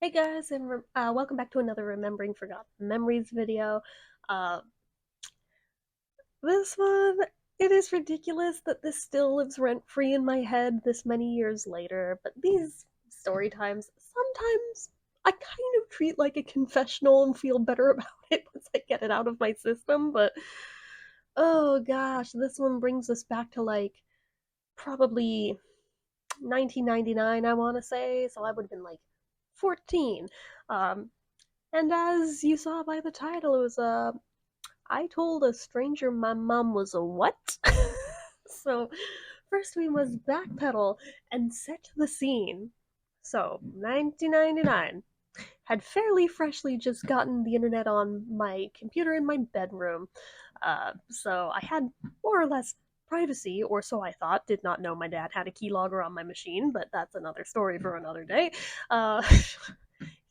Hey guys, and welcome back to another Remembering Forgotten Memories video. Uh, this one, it is ridiculous that this still lives rent-free in my head this many years later, but these story times, sometimes I kind of treat like a confessional and feel better about it once I get it out of my system, but oh gosh, this one brings us back to like probably 1999, I want to say, so I would have been like 14. Um, And as you saw by the title, it was I told a stranger my mom was a what? So first we must backpedal and set the scene. So 1999 had fairly freshly just gotten the internet on my computer in my bedroom. So I had more or less privacy, or so I thought. Did not know my dad had a keylogger on my machine, but that's another story for another day. Uh,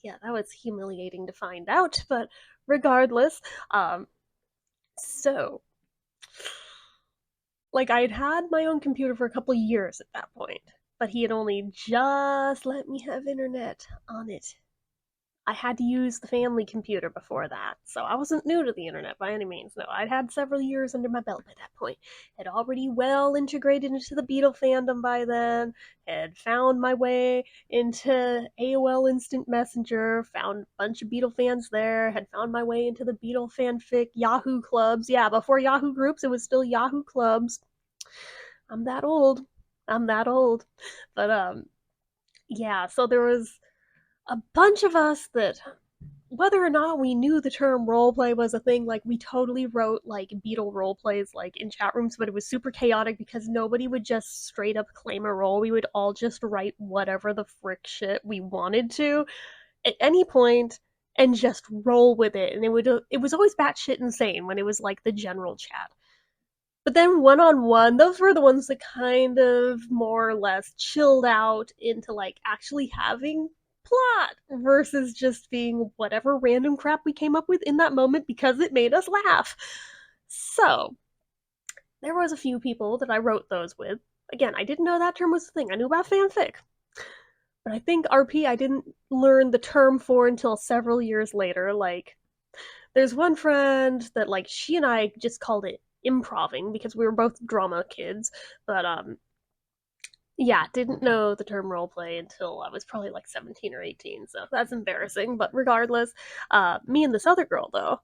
yeah, that was humiliating to find out, but regardless, um, so like I had had my own computer for a couple of years at that point, but he had only just let me have internet on it. I had to use the family computer before that, so I wasn't new to the internet by any means. No, I'd had several years under my belt by that point. Had already well integrated into the Beatle fandom by then. Had found my way into AOL Instant Messenger. Found a bunch of Beatle fans there. Had found my way into the Beatle fanfic Yahoo clubs. Yeah, before Yahoo groups, it was still Yahoo clubs. I'm that old. I'm that old. But yeah. So there was a bunch of us that whether or not we knew the term roleplay was a thing, like we totally wrote like Beatle roleplays like in chat rooms, but it was super chaotic because nobody would just straight up claim a role. We would all just write whatever the frick shit we wanted to at any point and just roll with it. And it was always batshit insane when it was like the general chat. But then one on one, those were the ones that kind of more or less chilled out into like actually having plot versus just being whatever random crap we came up with in that moment because it made us laugh. So, there was a few people that I wrote those with. Again, I didn't know that term was a thing. I knew about fanfic. But I think RP I didn't learn the term for until several years later. Like, there's one friend that like she and I just called it improving because we were both drama kids, but yeah, didn't know the term roleplay until I was probably like 17 or 18, so that's embarrassing, but regardless, me and this other girl though,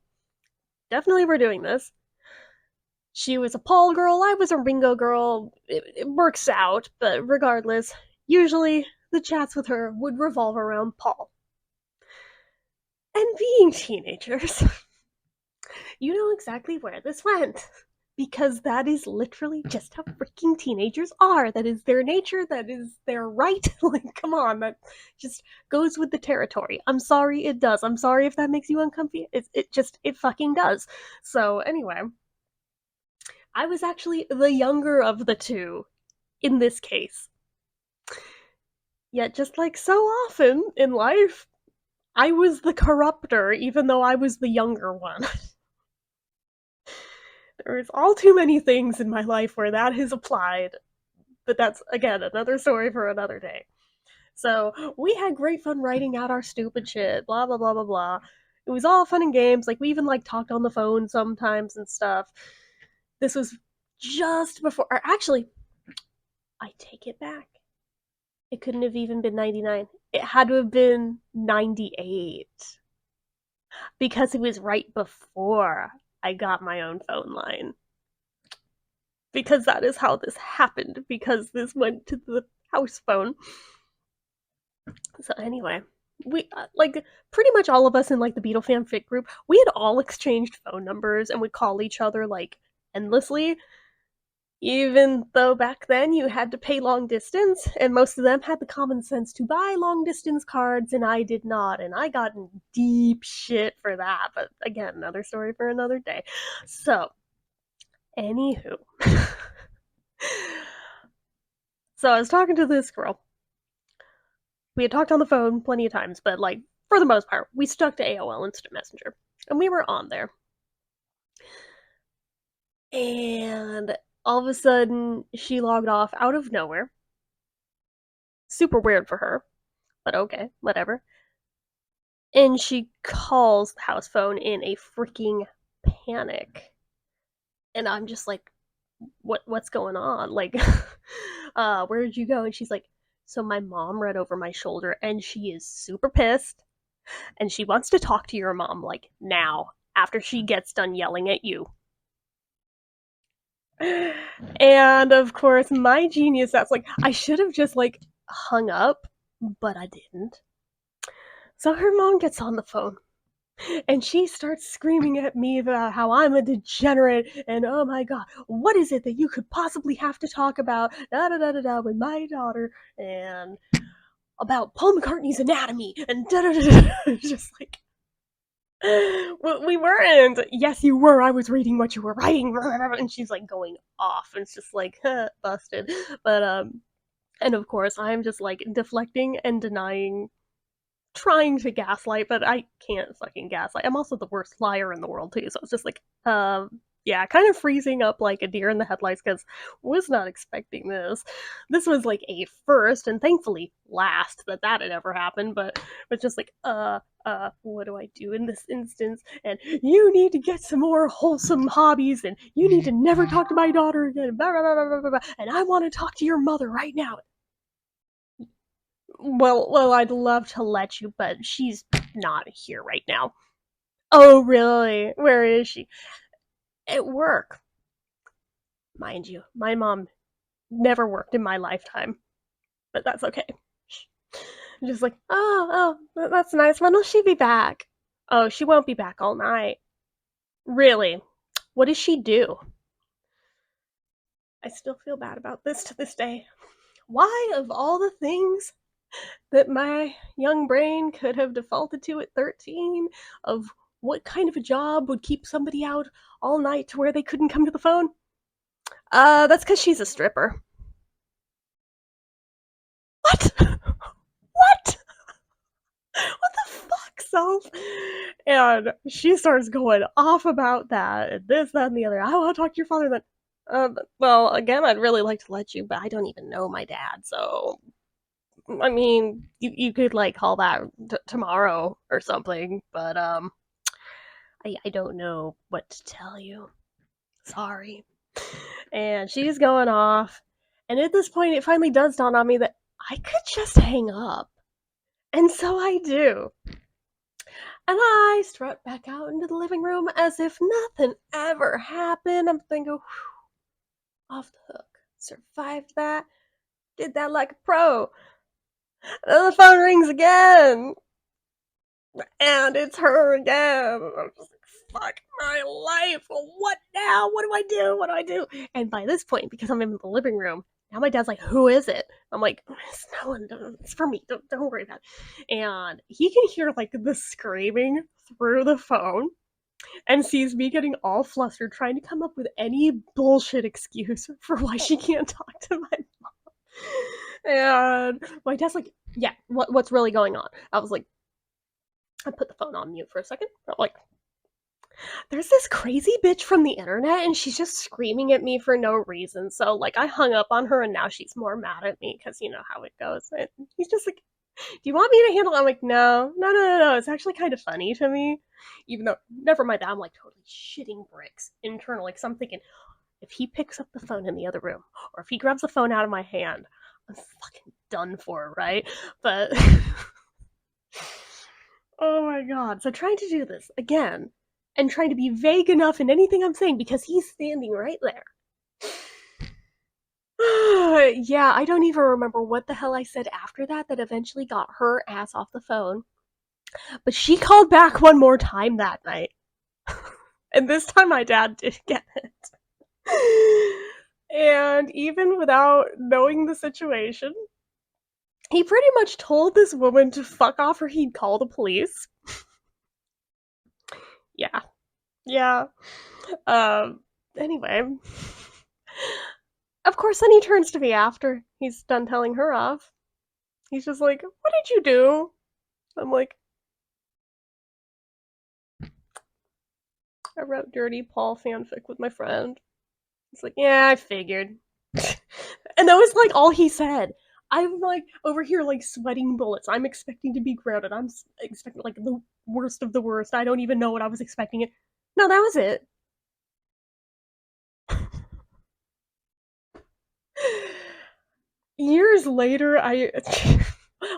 definitely were doing this. She was a Paul girl, I was a Ringo girl. It works out, but regardless, usually the chats with her would revolve around Paul. And being teenagers, you know exactly where this went. Because that is literally just how freaking teenagers are. That is their nature. That is their right. Like, come on, that just goes with the territory. I'm sorry, it does. I'm sorry if that makes you uncomfy. It fucking does. So anyway, I was actually the younger of the two in this case. Yet, just like so often in life, I was the corrupter, even though I was the younger one. There's all too many things in my life where that has applied, but that's again another story for another day. So we had great fun writing out our stupid shit, blah blah blah blah blah. It was all fun and games. Like we even like talked on the phone sometimes and stuff. This was just before, or actually, I take it back. It couldn't have even been 99. It had to have been 98 because it was right before I got my own phone line. Because that is how this happened. Because this went to the house phone. So anyway, we like pretty much all of us in like the Beatle fanfic group, we had all exchanged phone numbers and would call each other like endlessly. Even though back then you had to pay long distance, and most of them had the common sense to buy long distance cards, and I did not, and I got in deep shit for that. But again, another story for another day. So, anywho, so I was talking to this girl. We had talked on the phone plenty of times, but like for the most part, we stuck to AOL Instant Messenger, and we were on there. And all of a sudden, she logged off out of nowhere. Super weird for her, but okay, whatever. And she calls the house phone in a freaking panic. And I'm just like, what's going on? Like, where did you go? And she's like, so my mom read over my shoulder and she is super pissed and she wants to talk to your mom like now after she gets done yelling at you. And of course, my genius, that's like, I should have just like hung up, but I didn't. So her mom gets on the phone and she starts screaming at me about how I'm a degenerate and oh my god, what is it that you could possibly have to talk about da da da da da with my daughter and about Paul McCartney's anatomy and da da da da. Just like, well, we weren't. Yes, you were. I was reading what you were writing, and she's like going off, and it's just like busted. But and of course, I'm just like deflecting and denying, trying to gaslight, but I can't fucking gaslight. I'm also the worst liar in the world too, so it's just like, yeah, kind of freezing up like a deer in the headlights because was not expecting this. This was like a first and thankfully last that had ever happened, but it's just like, what do I do in this instance? And you need to get some more wholesome hobbies, and you need to never talk to my daughter again. Blah, blah, blah, blah, blah, blah. And I want to talk to your mother right now. Well, I'd love to let you, but she's not here right now. Oh, really? Where is she? At work. Mind you, my mom never worked in my lifetime, but that's okay. Just like, that's nice. When will she be back? Oh, she won't be back all night. Really? What does she do? I still feel bad about this to this day. Why, of all the things that my young brain could have defaulted to at 13, of what kind of a job would keep somebody out all night to where they couldn't come to the phone? That's because she's a stripper. What? What? What the fuck, self? And she starts going off about that, and this, that, and the other. I want to talk to your father then. Well, again, I'd really like to let you, but I don't even know my dad, so I mean, you could like call that tomorrow or something, but I don't know what to tell you. Sorry. And she's going off, and at this point, it finally does dawn on me that I could just hang up, and so I do. And I strut back out into the living room as if nothing ever happened. I'm thinking, off the hook. Survived that. Did that like a pro. And the phone rings again. And it's her again. I'm just like, fuck my life. What now? What do I do? What do I do? And by this point, because I'm in the living room, now my dad's like, who is it? I'm like, it's no one. It's for me. Don't worry about it. And he can hear like the screaming through the phone and sees me getting all flustered, trying to come up with any bullshit excuse for why she can't talk to my mom. And my dad's like, yeah, what's really going on? I was like, I put the phone on mute for a second. I'm like, there's this crazy bitch from the internet and she's just screaming at me for no reason. So, like, I hung up on her and now she's more mad at me because you know how it goes. And he's just like, do you want me to handle it? I'm like, no. It's actually kind of funny to me. Even though, never mind that, I'm like totally shitting bricks internally because I'm thinking, if he picks up the phone in the other room or if he grabs the phone out of my hand, I'm fucking done for, right? But, oh my god. So trying to do this again and trying to be vague enough in anything I'm saying because he's standing right there. Yeah, I don't even remember what the hell I said after that eventually got her ass off the phone. But she called back one more time that night. And this time my dad did get it. And even without knowing the situation, he pretty much told this woman to fuck off or he'd call the police. Yeah. Yeah. Anyway. Of course, then he turns to me after he's done telling her off. He's just like, what did you do? I'm like, I wrote Dirty Paul fanfic with my friend. He's like, yeah, I figured. And that was like all he said. I'm like over here, like sweating bullets. I'm expecting to be grounded. I'm expecting like the worst of the worst. I don't even know what I was expecting. It. No, that was it. Years later, I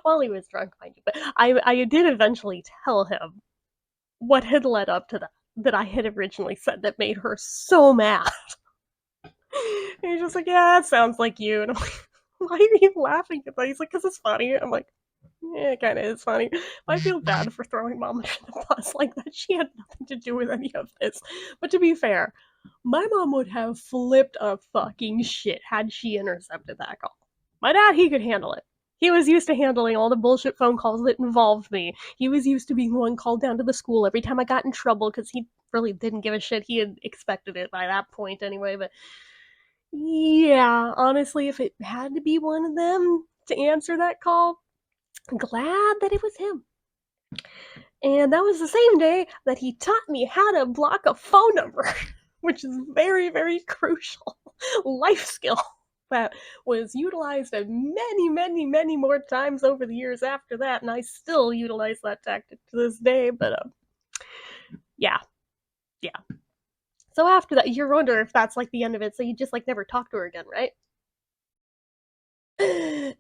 while he was drunk, mind you, but I did eventually tell him what had led up to that I had originally said that made her so mad. And he's just like, yeah, it sounds like you. And I'm like, why are you laughing at that? He's like, because it's funny. I'm like, yeah, it kind of is funny. I feel bad for throwing mom under the bus like that. She had nothing to do with any of this. But to be fair, my mom would have flipped a fucking shit had she intercepted that call. My dad, he could handle it. He was used to handling all the bullshit phone calls that involved me. He was used to being the one called down to the school every time I got in trouble because he really didn't give a shit. He had expected it by that point anyway. But yeah, honestly, if it had to be one of them to answer that call, glad that it was him. And that was the same day that he taught me how to block a phone number, which is very, very crucial life skill that was utilized many, many, many more times over the years after that, and I still utilize that tactic to this day. But yeah, yeah. So after that, you wonder if that's like the end of it. So you just like never talk to her again, right?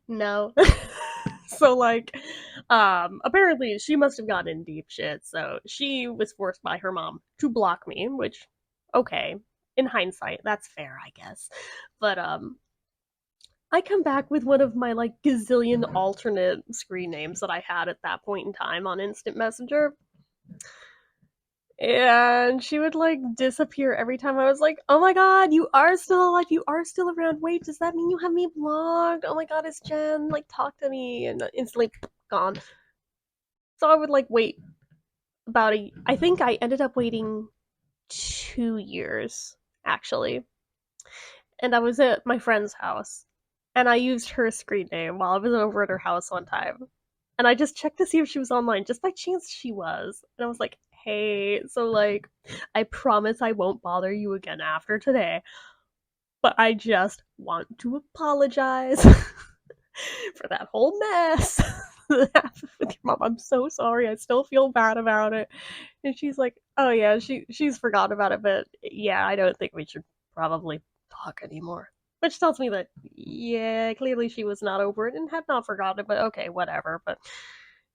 No. So like apparently she must have gotten in deep shit, so she was forced by her mom to block me, which okay, in hindsight that's fair, I guess. But I come back with one of my like gazillion alternate screen names that I had at that point in time on instant messenger, and she would like disappear every time I was like, oh my god, you are still alive, you are still around. Wait, does that mean you have me blocked? Oh my god, it's Jen. Like, talk to me. And instantly gone. So I would like wait about I think I ended up waiting 2 years, actually. And I was at my friend's house. And I used her screen name while I was over at her house one time. And I just checked to see if she was online. Just by chance she was. And I was like, hey, so like, I promise I won't bother you again after today. But I just want to apologize for that whole mess that happened with your mom. I'm so sorry. I still feel bad about it. And she's like, oh yeah, she's forgotten about it, but yeah, I don't think we should probably talk anymore. Which tells me that yeah, clearly she was not over it and had not forgotten it, but okay, whatever. But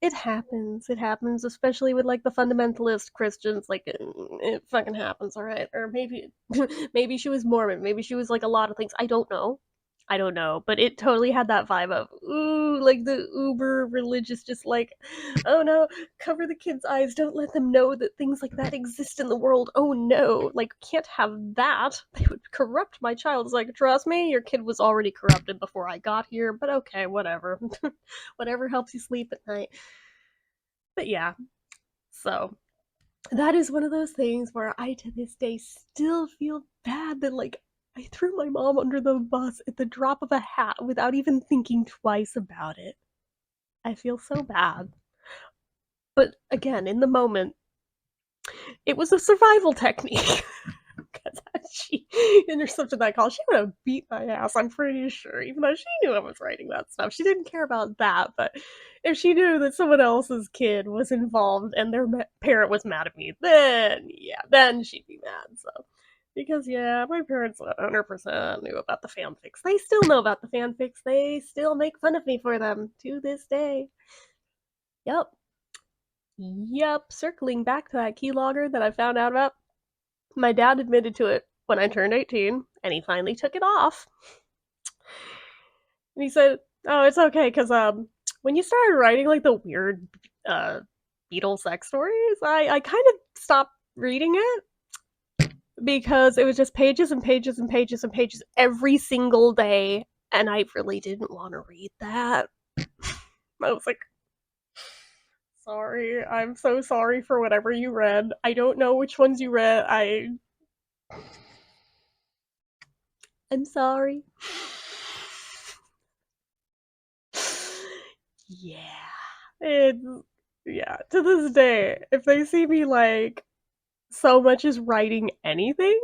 it happens. It happens, especially with like the fundamentalist Christians. Like it fucking happens, all right. Or maybe, maybe she was Mormon. Maybe she was like a lot of things. I don't know. I don't know, but it totally had that vibe of ooh, like the uber religious, just like, oh no, cover the kids' eyes, don't let them know that things like that exist in the world. Oh no, like can't have that. They would corrupt my child. It's like, trust me, your kid was already corrupted before I got here, but okay, whatever. Whatever helps you sleep at night. But yeah, so that is one of those things where I to this day still feel bad that like I threw my mom under the bus at the drop of a hat without even thinking twice about it. I feel so bad. But again, in the moment, it was a survival technique. Because had she intercepted that call, she would have beat my ass, I'm pretty sure, even though she knew I was writing that stuff. She didn't care about that, but if she knew that someone else's kid was involved and their parent was mad at me, then, yeah, then she'd be mad, so. Because, yeah, my parents 100% knew about the fanfics. They still know about the fanfics. They still make fun of me for them to this day. Yep. Yep. Circling back to that keylogger that I found out about, my dad admitted to it when I turned 18, and he finally took it off. And he said, "Oh, it's okay, because when you started writing like the weird Beatles sex stories, I kind of stopped reading it because it was just pages and pages and pages and pages every single day, and I really didn't want to read that." I was like, sorry, I'm so sorry for whatever you read. I don't know which ones you read. I'm sorry. Yeah. It's yeah, to this day, if they see me like so much as writing anything,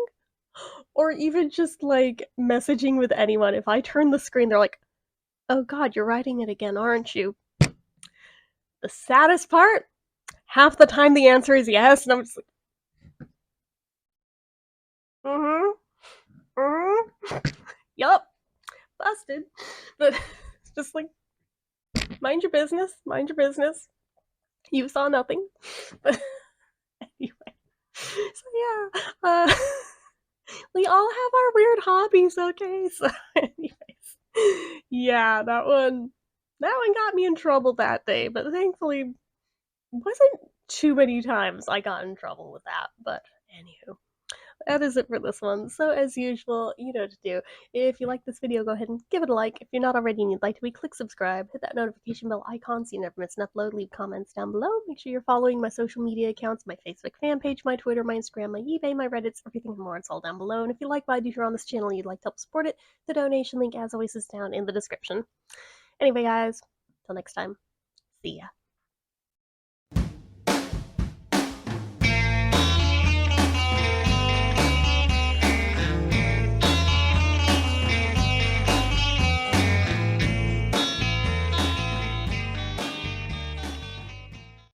or even just like messaging with anyone, if I turn the screen, they're like, Oh god, you're writing it again, aren't you? The saddest part? Half the time the answer is yes, and I'm just like, mm-hmm, mm-hmm. Yup, busted. But it's just like, mind your business, mind your business. You saw nothing. But anyway, so yeah, we all have our weird hobbies, okay? So anyways, yeah, that one got me in trouble that day, but thankfully wasn't too many times I got in trouble with that. But anywho, that is it for this one. So as usual, you know what to do. If you like this video, go ahead and give it a like. If you're not already and you'd like to be, click subscribe. Hit that notification bell icon so you never miss an upload. Leave comments down below. Make sure you're following my social media accounts, my Facebook fan page, my Twitter, my Instagram, my eBay, my Reddits, everything and more. It's all down below. And if you like what I do here on this channel and you'd like to help support it, the donation link, as always, is down in the description. Anyway, guys, till next time, see ya.